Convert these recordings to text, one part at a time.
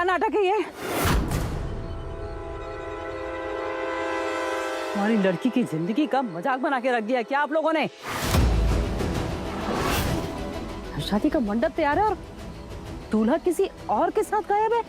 नाटक है ये? हमारी लड़की की जिंदगी का मजाक बना के रख दिया क्या आप लोगों ने? शादी का मंडप तैयार है और दूल्हा किसी और के साथ गायब है।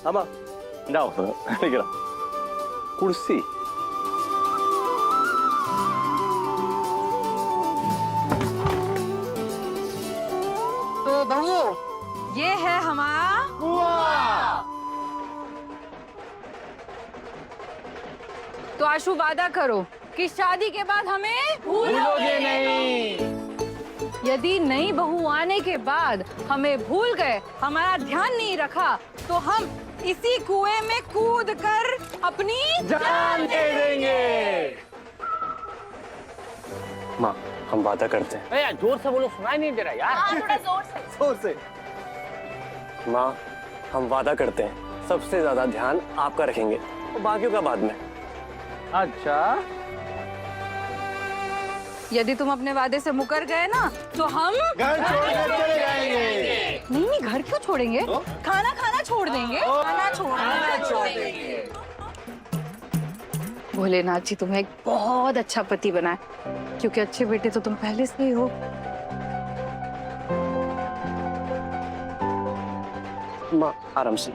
अम्मा जाओ लेकर आओ कुर्सी। तो बहू ये है हमारा तो आशु वादा करो कि शादी के बाद हमें भूलोगे नहीं। यदि नई बहू आने के बाद हमें भूल गए, हमारा ध्यान नहीं रखा, तो हम इसी कुएं में कूद कर अपनी जान दे देंगे। माँ हम वादा करते हैं। यार जोर से बोलो, सुनाई नहीं दे रहा यार। थोड़ा जोर से। माँ हम वादा करते हैं सबसे ज्यादा ध्यान आपका रखेंगे और बाकियों का बाद में। अच्छा यदि तुम अपने वादे से मुकर गए ना तो हम घर छोड़कर चले जाएंगे। नहीं घर क्यों छोड़ेंगे? खाना खाना छोड़ देंगे। खाना छोड़ देंगे। भोलेनाथ जी तुम्हें एक बहुत अच्छा पति बनाए, क्योंकि अच्छे बेटे तो तुम पहले से ही हो। माँ आराम से।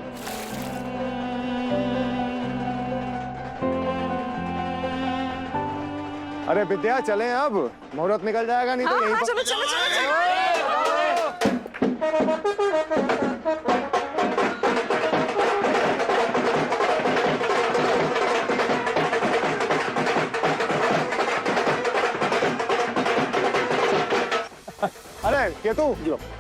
अरे विद्या चलें अब, मुहूर्त निकल जाएगा नहीं तो यहीं पर। चलो चलो चलो अरे केतु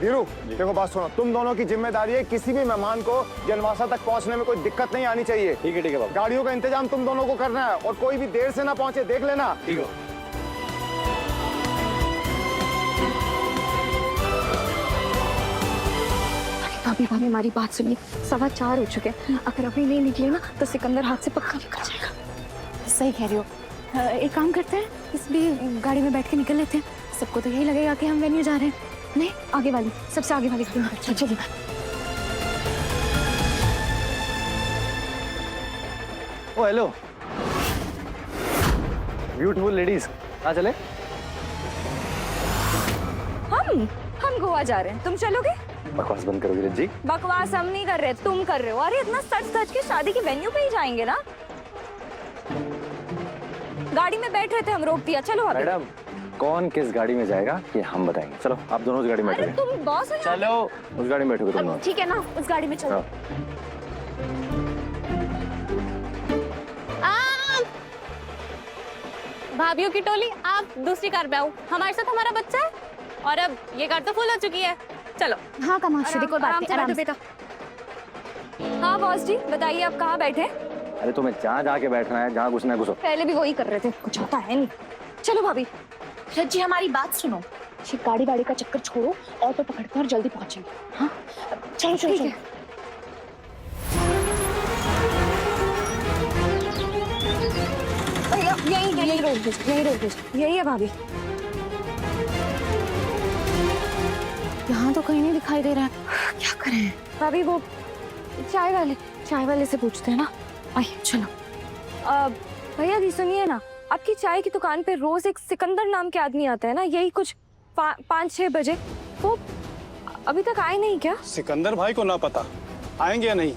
वीरू देखो बात सुनो, तुम दोनों की जिम्मेदारी है किसी भी मेहमान को जनवासा तक पहुंचने में कोई दिक्कत नहीं आनी चाहिए। ठीक है बाबा। गाड़ियों का इंतजाम तुम दोनों को करना है और कोई भी देर से ना पहुंचे देख लेना। ठीक है। भाभी भाभी हमारी बात सुनिए, 4:15 हो चुके हैं। अगर अभी नहीं निकले ना तो सिकंदर हाथ से पक्का निकल जाएगा। सही कह रही हो। एक काम करते हैं, इस भी गाड़ी में बैठ के निकल लेते हैं। सबको तो यही लगेगा कि हम वेन्यू जा रहे हैं। नहीं आगे वाली, सबसे आगे वाली गाड़ी में। अच्छा चलिए। ओ हेलो ब्यूटीफुल लेडीज, कहाँ चले? हम गोवा जा रहे हैं, तुम चलोगे? बकवास बंद करोगे रज्जी? बकवास हम नहीं कर रहे, तुम कर रहे हो। अरे इतना सच सच के शादी के वेन्यू पे ही जाएंगे ना। गाड़ी में बैठ रहे थे, हम रोक दिया। चलो अभी। मैडम कौन किस गाड़ी में जाएगा ये हम बताएंगे। चलो आप दोनों उस गाड़ी में अरे बैठोगे। तुम बॉस हो ना। चलो उस गाड़ी में बैठोगे तुम दोनों। ठीक है ना, उस गाड़ी में चलो। भाभीियों की टोली, आप दूसरी कार पे आओ। हमारे साथ हमारा बच्चा है और अब ये कार तो फुल हो चुकी है। चलो। हाँ कामाक्षी कोई बात नहीं, आराम से बेटा। हाँ बॉस जी बताइए, आप कहाँ बैठे? अरे तुम्हें जहाँ जाके बैठना है, जहाँ घुसना है घुसो। पहले भी वही कर रहे थे, कुछ आता है नहीं। चलो भाभी। रज्जी हमारी बात सुनो, ये गाड़ी वाड़ी का चक्कर छोड़ो, ऑटो पकड़ते और जल्दी पहुंचेंगे। हाँ चलो चलो चलो। यही रोड भेज, यही है भाभी। यहाँ तो कहीं नहीं दिखाई दे रहा है, क्या करें? भाभी वो चाय वाले से पूछते हैं ना। आइए चलो। भैया जी सुनिए ना, आपकी चाय की दुकान पे रोज एक सिकंदर नाम के आदमी आता है ना, यही कुछ 5-6 बजे। वो अभी तक आए नहीं क्या? सिकंदर भाई को ना पता आएंगे या नहीं,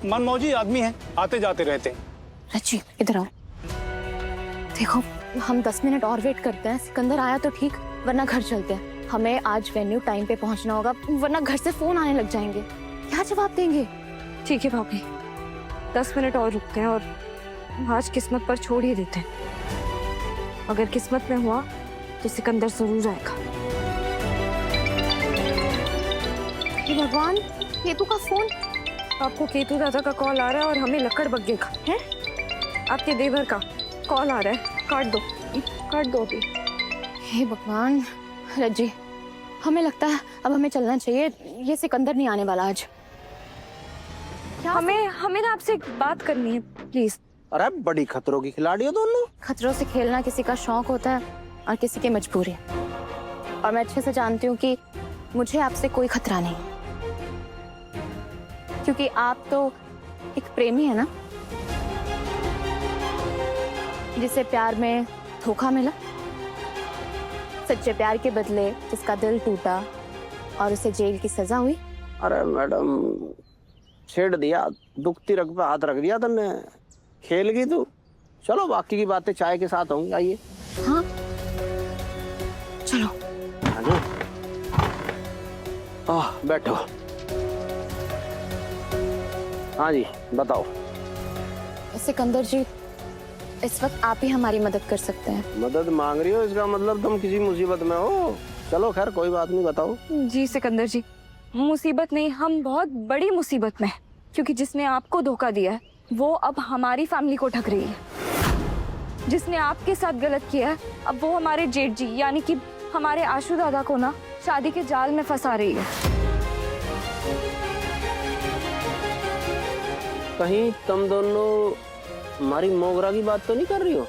मनमौजी आदमी हैं, आते जाते रहते हैं। रची इधर आओ। देखो हम 10 मिनट और वेट करते हैं, सिकंदर आया तो ठीक, वरना घर चलते हैं। हमें आज वेन्यू टाइम पे पहुंचना होगा, वरना घर से फोन आने लग जाएंगे। क्या जवाब देंगे? ठीक है भाभी, 10 मिनट और रुकते हैं और आज किस्मत पर छोड़ ही देते हैं। अगर किस्मत में हुआ तो सिकंदर जरूर आएगा। हे भगवान, केतु का फोन। आपको केतु दादा का कॉल आ रहा है और हमें लकड़ बग्गे का है। आपके देवर का कॉल आ रहा है। काट दो अभी। हे भगवान, रज्जी हमें लगता है अब हमें चलना चाहिए। ये सिकंदर नहीं आने वाला आज। हमें ना आपसे एक बात करनी है प्लीज। अरे बड़ी खतरों की खिलाड़ी हो दोनों। खतरों से खेलना किसी का शौक होता है और किसी की मजबूरी। और मैं अच्छे से जानती हूँ कि मुझे आपसे कोई खतरा नहीं, क्योंकि आप तो एक प्रेमी है ना, जिसे प्यार में धोखा मिला, सच्चे प्यार के बदले जिसका दिल टूटा और उसे जेल की सजा हुई। अरे मैडम, छेड़ दिया, दुखती रग पे हाथ रख दिया तुमने। खेल गई तू। चलो बाकी की बातें चाय के साथ होंगी। आइए। हाँ चलो। बैठो। हाँ जी बताओ। सिकंदर जी, इस वक्त आप ही हमारी मदद कर सकते हैं। मदद मांग रही हो, इसका मतलब तुम किसी मुसीबत में हो। चलो खैर कोई बात नहीं, बताओ। जी सिकंदर जी, मुसीबत नहीं, हम बहुत बड़ी मुसीबत में हैं। क्योंकि जिसने आपको धोखा दिया है वो अब हमारी फैमिली को ठग रही है। जिसने आपके साथ गलत किया है अब वो हमारे जेठ जी यानी कि हमारे आशु दादा को ना शादी के जाल में फंसा रही है। कहीं तुम दोनों हमारी मोगरा की बात तो नहीं कर रही हो?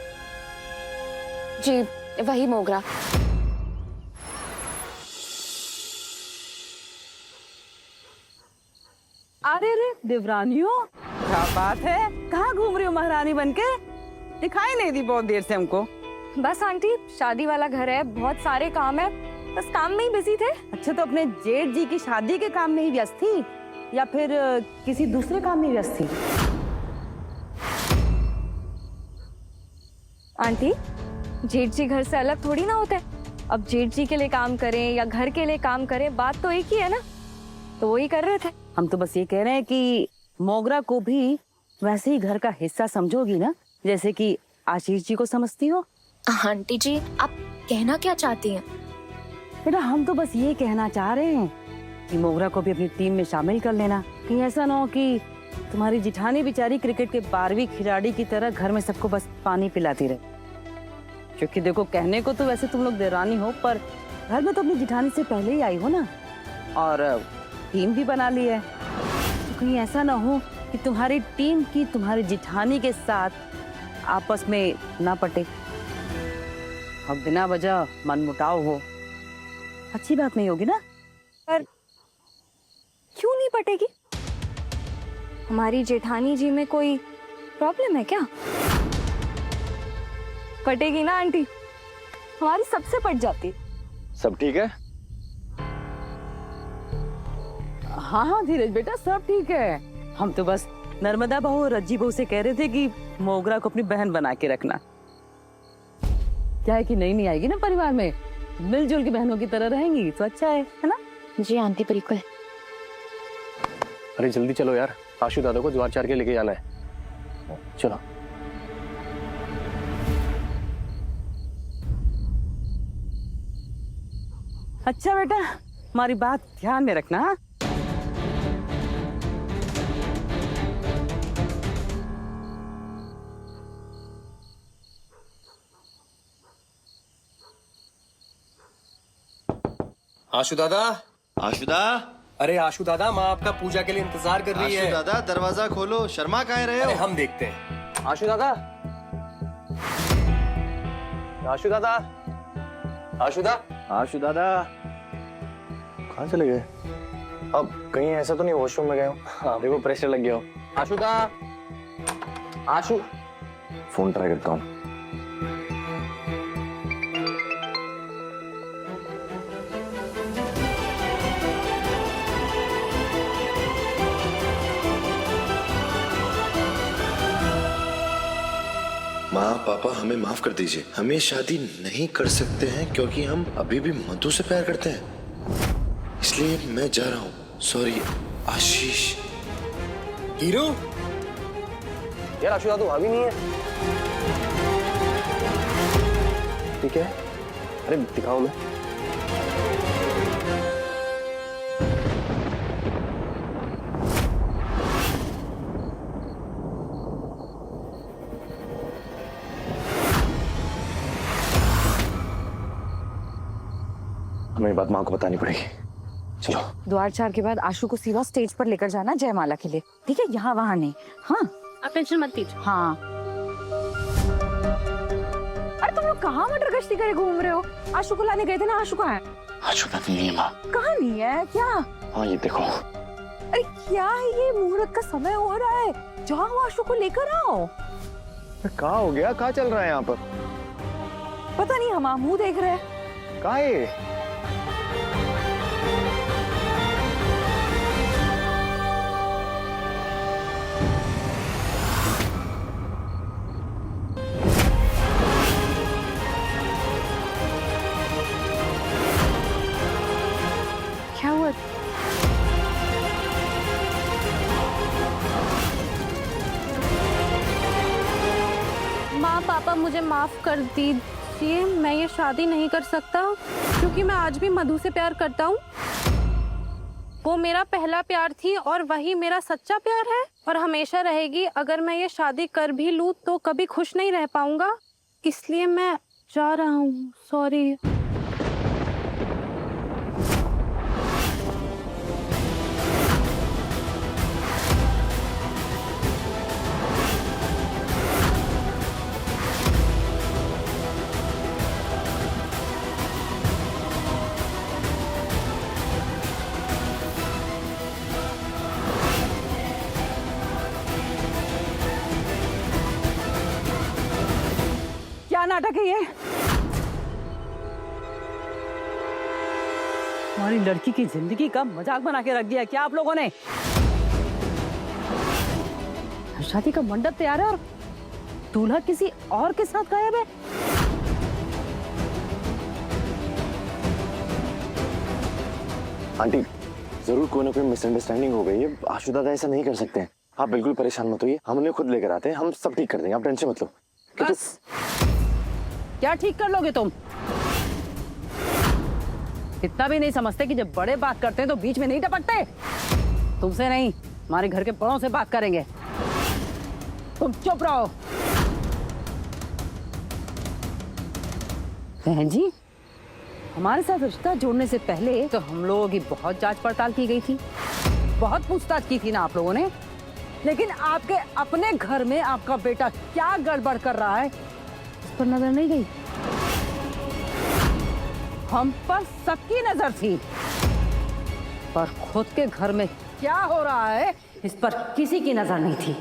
जी वही मोगरा। अरे रे देवरानियों, क्या बात है? कहाँ घूम रही हो महारानी बनके? दिखाई नहीं दी बहुत देर से हमको। बस आंटी, शादी वाला घर है, बहुत सारे काम है, बस काम में ही बिजी थे। अच्छा, तो अपने जेठ जी की शादी के काम में ही व्यस्त थी या फिर किसी दूसरे काम में व्यस्त थी? आंटी, जेठ जी घर से अलग थोड़ी ना होते। अब जेठ जी के लिए काम करें या घर के लिए काम करें, बात तो एक ही है ना। तो वही कर रहे थे। हम तो बस ये कह रहे हैं कि मोगरा को भी वैसे ही घर का हिस्सा समझोगी ना, जैसे कि आशीष जी को समझती हो। आंटी जी, आप कहना क्या चाहती हैं? बेटा, हम तो बस ये कहना चाह रहे हैं कि मोगरा को भी अपनी टीम में शामिल कर लेना। कहीं ऐसा ना हो कि तुम्हारी जिठानी बेचारी क्रिकेट के 12वीं खिलाड़ी की तरह घर में सबको बस पानी पिलाती रहे। क्योंकि देखो, कहने को तो वैसे तुम लोग देरानी हो, पर घर में तो अपनी जिठानी से पहले ही आई हो ना, और टीम भी बना ली है। तो कहीं ऐसा ना हो कि तुम्हारी टीम की तुम्हारी जिठानी के साथ आपस में ना पटे और बिना वजह मनमुटाव हो। अच्छी बात नहीं होगी ना। पर क्यों नहीं पटेगी? हमारी जेठानी जी में कोई प्रॉब्लम है क्या? पटेगी ना आंटी, हमारी सबसे पट जाती। सब ठीक है? हाँ हाँ धीरज बेटा, सब ठीक है। हम तो बस नर्मदा बहू और रज्जी बहू से कह रहे थे कि मोगरा को अपनी बहन बना के रखना। क्या है कि नई आएगी ना परिवार में, मिलजुल के बहनों की तरह रहेंगी तो अच्छा है ना? जी आंटी बिल्कुल। अरे जल्दी चलो यार, आशु दादा को ज्वार चार के लेके जाना है। चलो। अच्छा बेटा, हमारी बात ध्यान में रखना। हाँ? आशु दादा। आशुदा, अरे आशु दादा, माँ आपका पूजा के लिए इंतजार कर रही है। आशु दादा दरवाजा खोलो, शर्मा कहाँ रहे हो? अरे हम देखते हैं। आशु दादा, आशु दादा, आशु दा, आशु दादा, कहाँ चले गए? अब कहीं ऐसा तो नहीं वॉशरूम में गए हो? हाँ देखो, प्रेशर लग गया हो। आशु दा, आशु, फोन ट्राई करता हूँ। माँ पापा हमें माफ कर दीजिए, हम ये शादी नहीं कर सकते हैं क्योंकि हम अभी भी मधु से प्यार करते हैं, इसलिए मैं जा रहा हूँ। सॉरी आशीष। हीरो, यार आशुदा तो भाभी नहीं है। ठीक है, अरे दिखाओ मैं। हमें ये बात माँ को बतानी पड़ेगी। चलो। द्वार 4 के बाद आशु को सीधा स्टेज पर लेकर जाना जयमाला के लिए, ठीक है? यहाँ वहाँ नहीं। हाँ आप टेंशन मत लीजिए। हाँ। अरे तुम लोग कहाँ मटर गश्ती करे घूम रहे हो? आशु को लाने गए थे ना, आशु कहाँ है? आशु नहीं है माँ। कहाँ नहीं है? क्या? हाँ ये देखो। अरे क्या है ये? मुहूर्त का समय हो रहा है, जाओ आशु को लेकर आओ। कहाँ हो गया? कहाँ चल रहा है यहाँ पर? पता नहीं, हम मुंह देख रहे हैं। कहाँ है? क्या हुआ? माँ पापा मुझे माफ कर दीजिए, मैं ये शादी नहीं कर सकता क्योंकि मैं आज भी मधु से प्यार करता हूँ। वो मेरा पहला प्यार थी और वही मेरा सच्चा प्यार है और हमेशा रहेगी। अगर मैं ये शादी कर भी लूँ तो कभी खुश नहीं रह पाऊंगा, इसलिए मैं जा रहा हूँ। सॉरी। क्या नाटक है ये? हमारी लड़की की जिंदगी का मजाक बना के रख दिया क्या आप लोगों ने? शादी का मंडप तैयार है और दूल्हा किसी और के साथ गायब है। आंटी जरूर कोई ना कोई मिसअंडरस्टैंडिंग हो गई है। आशु दादा ऐसा नहीं कर सकते हैं। आप बिल्कुल परेशान मत होइए, हम उन्हें खुद लेकर आते हैं, हम सब ठीक कर देंगे, आप टेंशन मत लो। बस क्या ठीक कर लोगे तुम? इतना भी नहीं समझते कि जब बड़े बात करते हैं तो बीच में नहीं टपकते? तुमसे नहीं, हमारे घर के बड़ों से बात करेंगे। तुम चुप रहो। बहन जी, हमारे साथ रिश्ता जोड़ने से पहले तो हम लोगों की बहुत जांच पड़ताल की गई थी, बहुत पूछताछ की थी ना आप लोगों ने। लेकिन आपके अपने घर में आपका बेटा क्या गड़बड़ कर रहा है इस पर नजर नहीं गई। हम पर सबकी नजर थी, पर खुद के घर में क्या हो रहा है इस पर किसी की नजर नहीं थी।